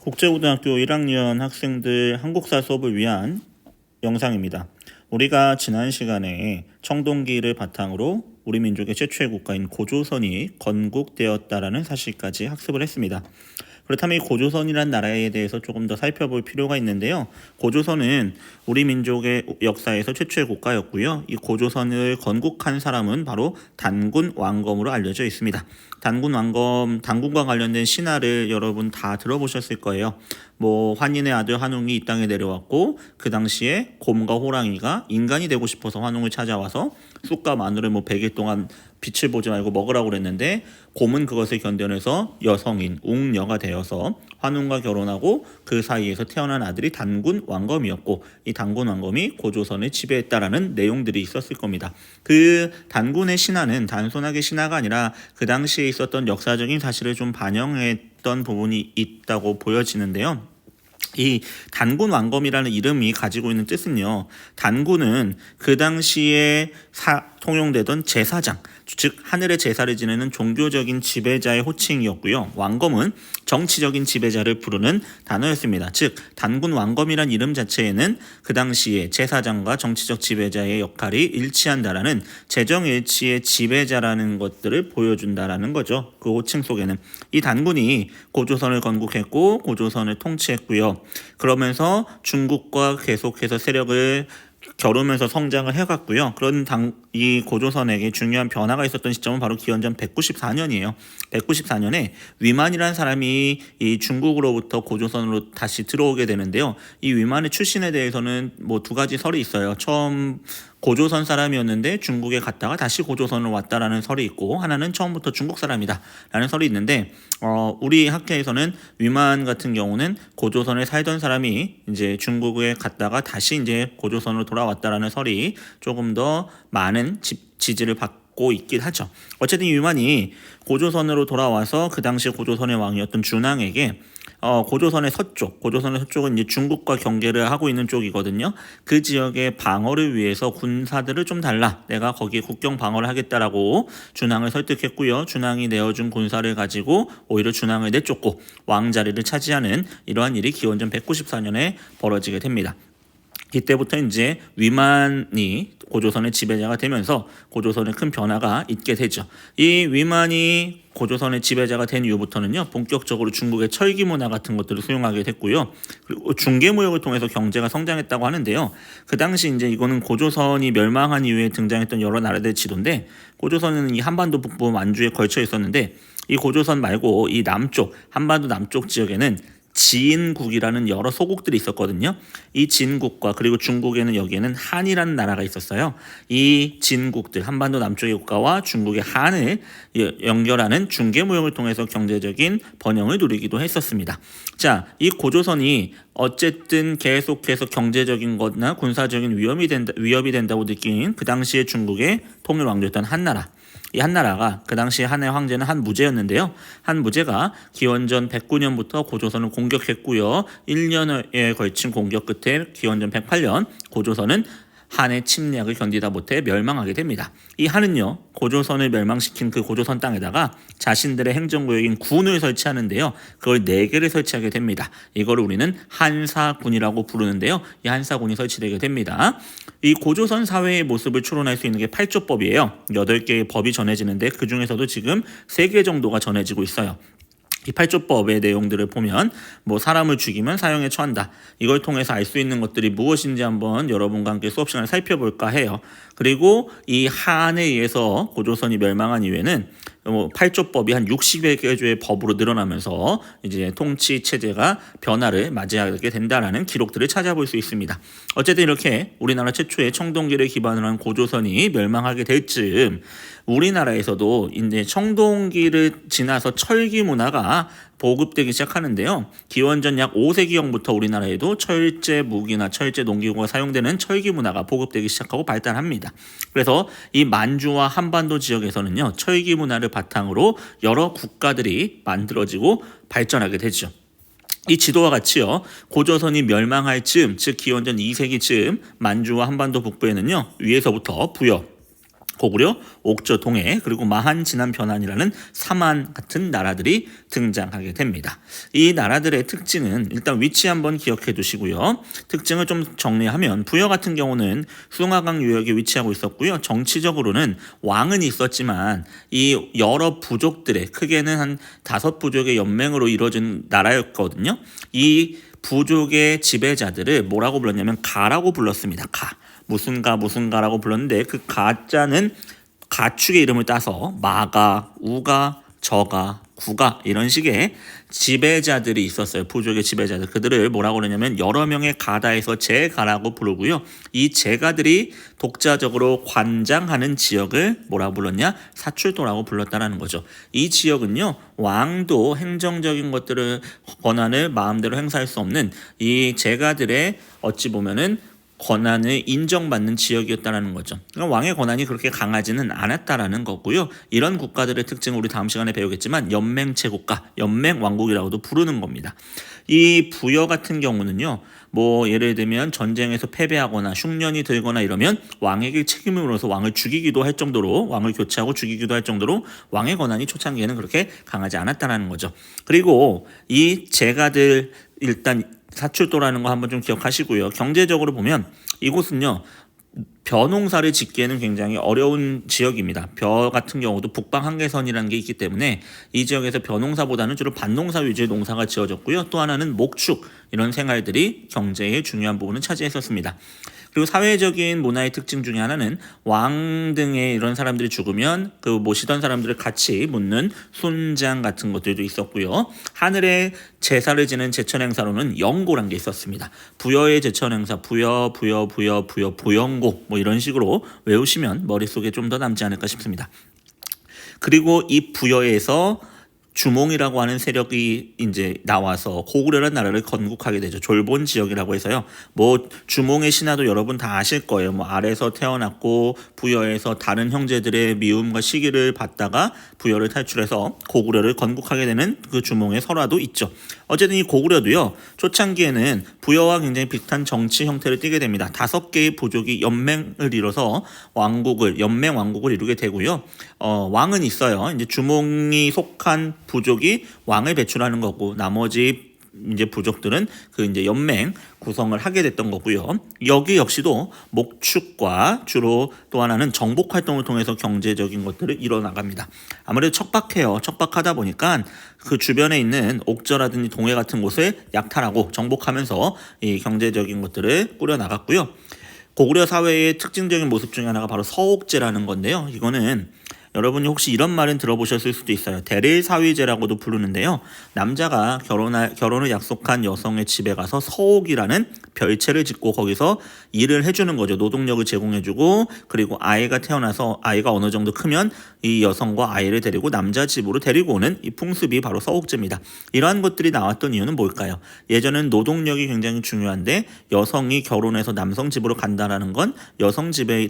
국제고등학교 1학년 학생들 한국사 수업을 위한 영상입니다. 우리가 지난 시간에 청동기를 바탕으로 우리 민족의 최초의 국가인 고조선이 건국되었다라는 사실까지 학습을 했습니다. 그렇다면 이 고조선이란 나라에 대해서 조금 더 살펴볼 필요가 있는데요. 고조선은 우리 민족의 역사에서 최초의 국가였고요. 이 고조선을 건국한 사람은 바로 단군 왕검으로 알려져 있습니다. 단군 왕검, 단군과 관련된 신화를 여러분 다 들어보셨을 거예요. 환인의 아들 환웅이 이 땅에 내려왔고 그 당시에 곰과 호랑이가 인간이 되고 싶어서 환웅을 찾아와서 쑥과 마늘을 100일 동안 빛을 보지 말고 먹으라고 그랬는데 곰은 그것을 견뎌내서 여성인 웅녀가 되어서 환웅과 결혼하고 그 사이에서 태어난 아들이 단군 왕검이었고 이 단군 왕검이 고조선을 지배했다라는 내용들이 있었을 겁니다. 그 단군의 신화는 단순하게 신화가 아니라 그 당시에 있었던 역사적인 사실을 좀 반영했던 부분이 있다고 보여지는데요. 이 단군 왕검이라는 이름이 가지고 있는 뜻은요. 단군은 그 당시에 통용되던 제사장, 즉 하늘의 제사를 지내는 종교적인 지배자의 호칭이었고요. 왕검은 정치적인 지배자를 부르는 단어였습니다. 즉 단군 왕검이란 이름 자체에는 그 당시에 제사장과 정치적 지배자의 역할이 일치한다라는 재정일치의 지배자라는 것들을 보여준다라는 거죠. 그 호칭 속에는 이 단군이 고조선을 건국했고 고조선을 통치했고요. 그러면서 중국과 계속해서 세력을 겨루면서 성장을 해갔고요. 그런 이 고조선에게 중요한 변화가 있었던 시점은 바로 기원전 194년이에요. 194년에 위만이라는 사람이 이 중국으로부터 고조선으로 다시 들어오게 되는데요. 이 위만의 출신에 대해서는 두 가지 설이 있어요. 처음 고조선 사람이었는데 중국에 갔다가 다시 고조선으로 왔다라는 설이 있고 하나는 처음부터 중국 사람이다 라는 설이 있는데 우리 학계에서는 위만 같은 경우는 고조선에 살던 사람이 이제 중국에 갔다가 다시 이제 고조선으로 돌아왔다라는 설이 조금 더 많은 지지를 받고 있긴 하죠. 어쨌든 위만이 고조선으로 돌아와서 그 당시 고조선의 왕이었던 준왕에게 고조선의 서쪽은 이제 중국과 경계를 하고 있는 쪽이거든요. 그 지역의 방어를 위해서 군사들을 좀 달라. 내가 거기에 국경 방어를 하겠다라고 준왕을 설득했고요. 준왕이 내어준 군사를 가지고 오히려 준왕을 내쫓고 왕자리를 차지하는 이러한 일이 기원전 194년에 벌어지게 됩니다. 이때부터 이제 위만이 고조선의 지배자가 되면서 고조선에 큰 변화가 있게 되죠. 이 위만이 고조선의 지배자가 된 이후부터는요, 본격적으로 중국의 철기 문화 같은 것들을 수용하게 됐고요. 그리고 중개무역을 통해서 경제가 성장했다고 하는데요. 그 당시 이제 이거는 고조선이 멸망한 이후에 등장했던 여러 나라들의 지도인데, 고조선은 이 한반도 북부 만주에 걸쳐 있었는데, 이 고조선 말고 이 남쪽, 한반도 남쪽 지역에는 지인국이라는 여러 소국들이 있었거든요. 이 진국과 그리고 중국에는 여기에는 한이라는 나라가 있었어요. 이 진국들, 한반도 남쪽의 국가와 중국의 한을 연결하는 중개무역을 통해서 경제적인 번영을 누리기도 했었습니다. 자, 이 고조선이 어쨌든 계속해서 경제적인 거나 군사적인 위협이 된다고 느낀 그 당시에 중국의 통일 왕조였던 한나라. 이 한나라가 그 당시 한의 황제는 한무제였는데요. 한무제가 기원전 109년부터 고조선을 공격했고요. 1년에 걸친 공격 끝에 기원전 108년 고조선은 한의 침략을 견디다 못해 멸망하게 됩니다. 이 한은요, 고조선을 멸망시킨 그 고조선 땅에다가 자신들의 행정구역인 군을 설치하는데요. 그걸 4개를 설치하게 됩니다. 이걸 우리는 한사군이라고 부르는데요. 이 한사군이 설치되게 됩니다. 이 고조선 사회의 모습을 추론할 수 있는 게 8조법이에요. 8개의 법이 전해지는데 그 중에서도 지금 3개 정도가 전해지고 있어요. 이 8조법의 내용들을 보면 사람을 죽이면 사형에 처한다. 이걸 통해서 알 수 있는 것들이 무엇인지 한번 여러분과 함께 수업 시간에 살펴볼까 해요. 그리고 이 한에 의해서 고조선이 멸망한 이후에는 8조법이 한 60여 개의 법으로 늘어나면서 이제 통치 체제가 변화를 맞이하게 된다라는 기록들을 찾아볼 수 있습니다. 어쨌든 이렇게 우리나라 최초의 청동기를 기반으로 한 고조선이 멸망하게 될 즈음 우리나라에서도 이제 청동기를 지나서 철기 문화가 보급되기 시작하는데요. 기원전 약 5세기경부터 우리나라에도 철제 무기나 철제 농기구가 사용되는 철기 문화가 보급되기 시작하고 발달합니다. 그래서 이 만주와 한반도 지역에서는요, 철기 문화를 바탕으로 여러 국가들이 만들어지고 발전하게 되죠. 이 지도와 같이요, 고조선이 멸망할 즈음, 즉 기원전 2세기 즈음 만주와 한반도 북부에는요, 위에서부터 부여 고구려, 옥저, 동해, 그리고 마한, 진안, 변한이라는 삼한 같은 나라들이 등장하게 됩니다. 이 나라들의 특징은 일단 위치 한번 기억해 두시고요. 특징을 좀 정리하면 부여 같은 경우는 숭화강 유역에 위치하고 있었고요. 정치적으로는 왕은 있었지만 이 여러 부족들의 크게는 한 5부족의 연맹으로 이루어진 나라였거든요. 이 부족의 지배자들을 뭐라고 불렀냐면 가라고 불렀습니다. 가. 무슨 가라고 불렀는데 그 가자는 가축의 이름을 따서 마가, 우가, 저가, 구가 이런 식의 지배자들이 있었어요. 부족의 지배자들. 그들을 뭐라고 그러냐면 여러 명의 가다에서 제가라고 부르고요. 이 제가들이 독자적으로 관장하는 지역을 뭐라고 불렀냐? 사출도라고 불렀다라는 거죠. 이 지역은요. 왕도 행정적인 것들을 권한을 마음대로 행사할 수 없는 이 제가들의 어찌 보면은 권한을 인정받는 지역이었다는 거죠. 그러니까 왕의 권한이 그렇게 강하지는 않았다라는 거고요. 이런 국가들의 특징을 우리 다음 시간에 배우겠지만 연맹체국가, 연맹왕국이라고도 부르는 겁니다. 이 부여 같은 경우는요. 뭐 예를 들면 전쟁에서 패배하거나 흉년이 들거나 이러면 왕에게 책임을 물어서 왕을 죽이기도 할 정도로 왕을 교체하고 죽이기도 할 정도로 왕의 권한이 초창기에는 그렇게 강하지 않았다는 거죠. 그리고 이 제가들 일단 사출도라는 거 한번 좀 기억하시고요. 경제적으로 보면 이곳은요. 벼농사를 짓기에는 굉장히 어려운 지역입니다. 벼 같은 경우도 북방 한계선이라는 게 있기 때문에 이 지역에서 벼농사보다는 주로 밭농사 위주의 농사가 지어졌고요. 또 하나는 목축 이런 생활들이 경제의 중요한 부분을 차지했었습니다. 그리고 사회적인 문화의 특징 중에 하나는 왕 등의 이런 사람들이 죽으면 그 모시던 사람들을 같이 묻는 순장 같은 것들도 있었고요. 하늘에 제사를 지는 제천 행사로는 영고란 게 있었습니다. 부여의 제천 행사, 부영고 뭐 이런 식으로 외우시면 머릿속에 좀 더 남지 않을까 싶습니다. 그리고 이 부여에서 주몽이라고 하는 세력이 이제 나와서 고구려라는 나라를 건국하게 되죠. 졸본 지역이라고 해서요. 뭐 주몽의 신화도 여러분 다 아실 거예요. 뭐 아래서 태어났고 부여에서 다른 형제들의 미움과 시기를 받다가 부여를 탈출해서 고구려를 건국하게 되는 그 주몽의 설화도 있죠. 어쨌든 이 고구려도요. 초창기에는 부여와 굉장히 비슷한 정치 형태를 띠게 됩니다. 5개의 부족이 연맹을 이뤄서 연맹 왕국을 이루게 되고요. 왕은 있어요. 이제 주몽이 속한 부족이 왕을 배출하는 거고 나머지 이제 부족들은 그 이제 연맹 구성을 하게 됐던 거고요. 여기 역시도 목축과 주로 또 하나는 정복 활동을 통해서 경제적인 것들을 이뤄나갑니다. 아무래도 척박해요. 척박하다 보니까 그 주변에 있는 옥저라든지 동해 같은 곳을 약탈하고 정복하면서 이 경제적인 것들을 꾸려나갔고요. 고구려 사회의 특징적인 모습 중에 하나가 바로 서옥제라는 건데요. 이거는 여러분이 혹시 이런 말은 들어보셨을 수도 있어요. 대릴사위제라고도 부르는데요. 남자가 결혼을 약속한 여성의 집에 가서 서옥이라는 별채를 짓고 거기서 일을 해주는 거죠. 노동력을 제공해주고 그리고 아이가 태어나서 아이가 어느 정도 크면 이 여성과 아이를 데리고 남자 집으로 데리고 오는 이 풍습이 바로 서옥제입니다. 이러한 것들이 나왔던 이유는 뭘까요? 예전엔 노동력이 굉장히 중요한데 여성이 결혼해서 남성 집으로 간다라는 건 여성 집에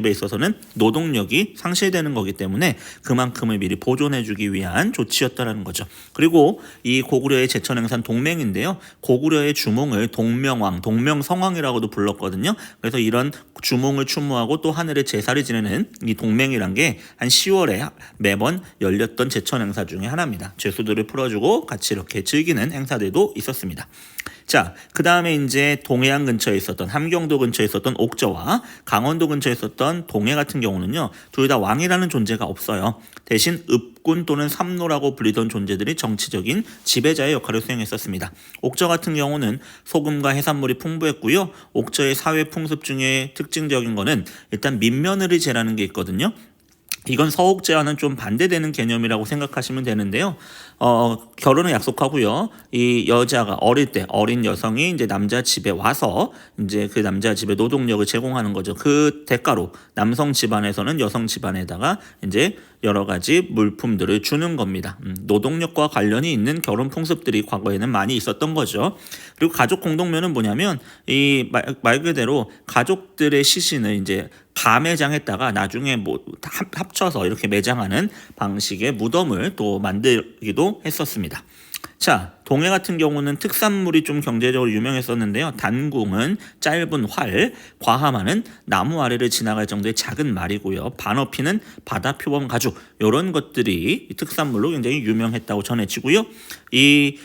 있어서는 노동력이 상실되는 거기 때문에 그만큼을 미리 보존해주기 위한 조치였다는 거죠. 그리고 이 고구려의 제천행산 동맹인데요. 고구려의 주몽을 동명왕, 동명성왕이라고도 불렀거든요. 그래서 이런 주몽을 추모하고 또 하늘에 제사를 지내는 이 동맹이란 게 한 10월에 매번 열렸던 제천 행사 중에 하나입니다. 죄수들을 풀어주고 같이 이렇게 즐기는 행사들도 있었습니다. 자, 그 다음에 이제 동해안 근처에 있었던 함경도 근처에 있었던 옥저와 강원도 근처에 있었던 동해 같은 경우는요. 둘 다 왕이라는 존재가 없어요. 대신 읍군 또는 삼노라고 불리던 존재들이 정치적인 지배자의 역할을 수행했었습니다. 옥저 같은 경우는 소금과 해산물이 풍부했고요. 옥저의 사회 풍습 중에 특징적인 거는 일단 민며느리제라는 게 있거든요. 이건 서옥제와는 좀 반대되는 개념이라고 생각하시면 되는데요. 결혼을 약속하고요. 이 여자가 어릴 때 어린 여성이 이제 남자 집에 와서 이제 그 남자 집에 노동력을 제공하는 거죠. 그 대가로 남성 집안에서는 여성 집안에다가 이제 여러 가지 물품들을 주는 겁니다. 노동력과 관련이 있는 결혼 풍습들이 과거에는 많이 있었던 거죠. 그리고 가족 공동묘는 뭐냐면 이 말 그대로 가족들의 시신을 이제 가매장했다가 나중에 뭐 합쳐서 이렇게 매장하는 방식의 무덤을 또 만들기도 했었습니다. 자, 동해 같은 경우는 특산물이 좀 경제적으로 유명했었는데요. 단궁은 짧은 활, 과하마는 나무 아래를 지나갈 정도의 작은 말이고요. 반어피는 바다 표범 가죽, 이런 것들이 특산물로 굉장히 유명했다고 전해지고요. 이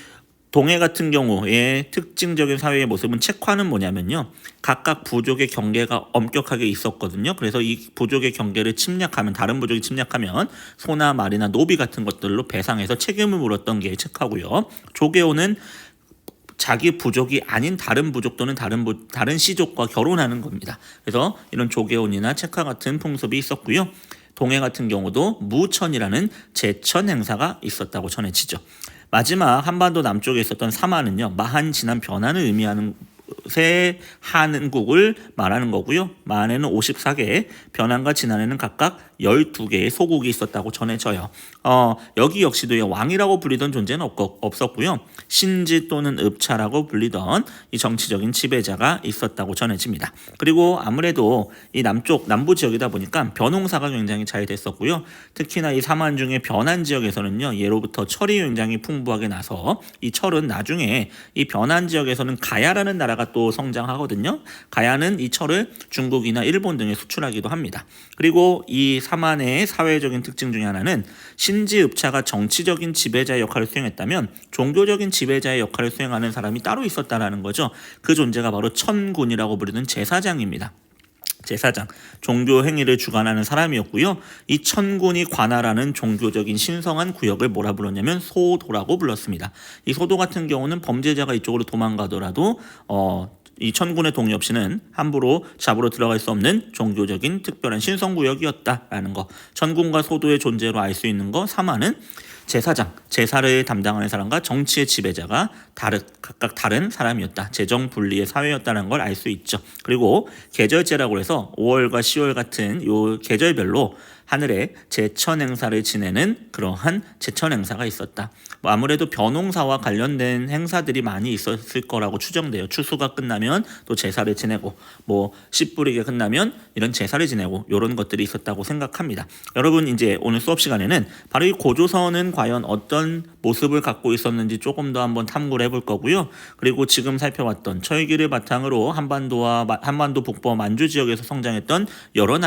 동해 같은 경우의 특징적인 사회의 모습은 책화는 뭐냐면요. 각각 부족의 경계가 엄격하게 있었거든요. 그래서 이 부족의 경계를 침략하면, 다른 부족이 침략하면 소나 말이나 노비 같은 것들로 배상해서 책임을 물었던 게 책화고요. 조계호는 자기 부족이 아닌 다른 부족 또는 다른 시족과 결혼하는 겁니다. 그래서 이런 조계혼이나 책화 같은 풍습이 있었고요. 동해 같은 경우도 무천이라는 제천 행사가 있었다고 전해지죠. 마지막 한반도 남쪽에 있었던 사마는요. 마한 지난 변화를 의미하는 새 한국을 말하는 거고요. 만에는 54개, 변환과 진안에는 각각 12개의 소국이 있었다고 전해져요. 여기 역시도 왕이라고 불리던 존재는 없었고요. 신지 또는 읍차라고 불리던 이 정치적인 지배자가 있었다고 전해집니다. 그리고 아무래도 이 남부 지역이다 보니까 벼농사가 굉장히 잘 됐었고요. 특히나 이 사만 중에 변환 지역에서는요. 예로부터 철이 굉장히 풍부하게 나서 이 철은 나중에 이 변환 지역에서는 가야라는 나라가 또 성장하거든요. 가야는 이 철을 중국이나 일본 등에 수출하기도 합니다. 그리고 이 사만의 사회적인 특징 중에 하나는 신지읍차가 정치적인 지배자의 역할을 수행했다면 종교적인 지배자의 역할을 수행하는 사람이 따로 있었다라는 거죠. 그 존재가 바로 천군이라고 부르는 제사장입니다. 제사장, 종교 행위를 주관하는 사람이었고요. 이 천군이 관할하는 종교적인 신성한 구역을 뭐라 불렀냐면 소도라고 불렀습니다. 이 소도 같은 경우는 범죄자가 이쪽으로 도망가더라도 이 천군의 동의 없이는 함부로 잡으러 들어갈 수 없는 종교적인 특별한 신성구역이었다라는 거. 천군과 소도의 존재로 알 수 있는 거. 사마는 제사장, 제사를 담당하는 사람과 정치의 지배자가 각각 다른 사람이었다. 재정 분리의 사회였다는 걸 알 수 있죠. 그리고 계절제라고 해서 5월과 10월 같은 요 계절별로 하늘에 제천 행사를 지내는 그러한 제천 행사가 있었다. 아무래도 벼농사와 관련된 행사들이 많이 있었을 거라고 추정돼요. 추수가 끝나면 또 제사를 지내고 씨 뿌리게 끝나면 이런 제사를 지내고 이런 것들이 있었다고 생각합니다. 여러분 이제 오늘 수업 시간에는 바로 이 고조선은 과연 어떤 모습을 갖고 있었는지 조금 더 한번 탐구를 해볼 거고요. 그리고 지금 살펴봤던 철기를 바탕으로 한반도 북부와 만주 지역에서 성장했던 여러 나라